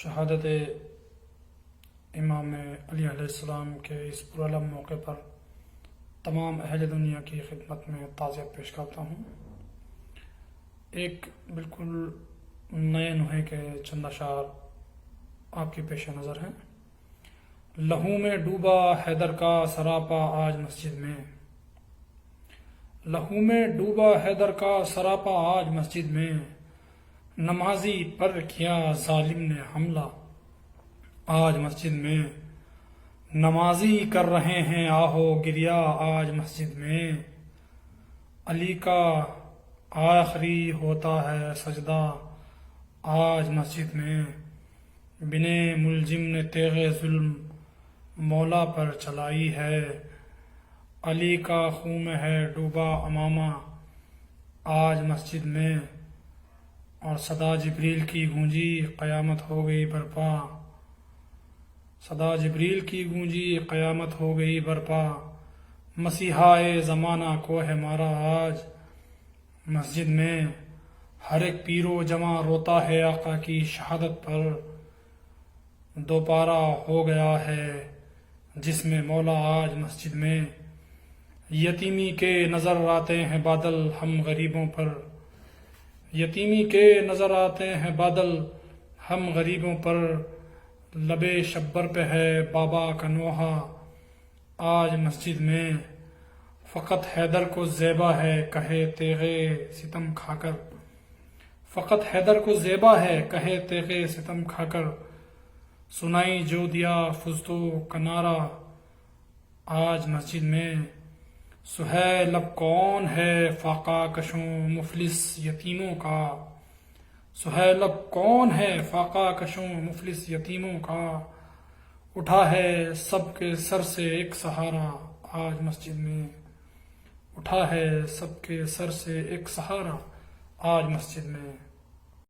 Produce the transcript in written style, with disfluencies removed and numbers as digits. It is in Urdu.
شہادت امام علی علیہ السلام کے اس پرعلم موقع پر تمام اہل دنیا کی خدمت میں تعزیت پیش کرتا ہوں۔ ایک بالکل نئے نوحے کے چند اشعار آپ کے پیش نظر ہیں۔ لہو میں ڈوبا حیدر کا سراپا آج مسجد میں، لہو میں ڈوبا حیدر کا سراپا آج مسجد میں، نمازی پر کیا ظالم نے حملہ آج مسجد میں، نمازی کر رہے ہیں آہو گریا آج مسجد میں، علی کا آخری ہوتا ہے سجدہ آج مسجد میں، بنے ملزم نے تیغ ظلم مولا پر چلائی ہے، علی کا خون میں ہے ڈوبا امامہ آج مسجد میں، اور صدا جبریل کی گونجی قیامت ہو گئی برپا، صدا جبریل کی گونجی قیامت ہو گئی برپا، مسیحائے زمانہ کو ہے مارا آج مسجد میں، ہر ایک پیر و جمع روتا ہے آقا کی شہادت پر، دوپارہ ہو گیا ہے جس میں مولا آج مسجد میں، یتیمی کے نظر آتے ہیں بادل ہم غریبوں پر، یتیمی کے نظر آتے ہیں بادل ہم غریبوں پر، لبے شبر پہ ہے بابا کا نوحہ آج مسجد میں، فقط حیدر کو زیبا ہے کہے تیغے ستم کھا کر، فقط حیدر کو زیبا ہے کہے تیغے ستم کھا کر، سنائی جو دیا فزتو کا نعرہ آج مسجد میں، سہیل اب کون ہے فاقہ کشوں مفلس یتیموں کا، سہیل اب کون ہے فاقہ کشوں مفلس یتیموں کا، اٹھا ہے سب کے سر سے ایک سہارا آج مسجد میں، اٹھا ہے سب کے سر سے ایک سہارا آج مسجد میں۔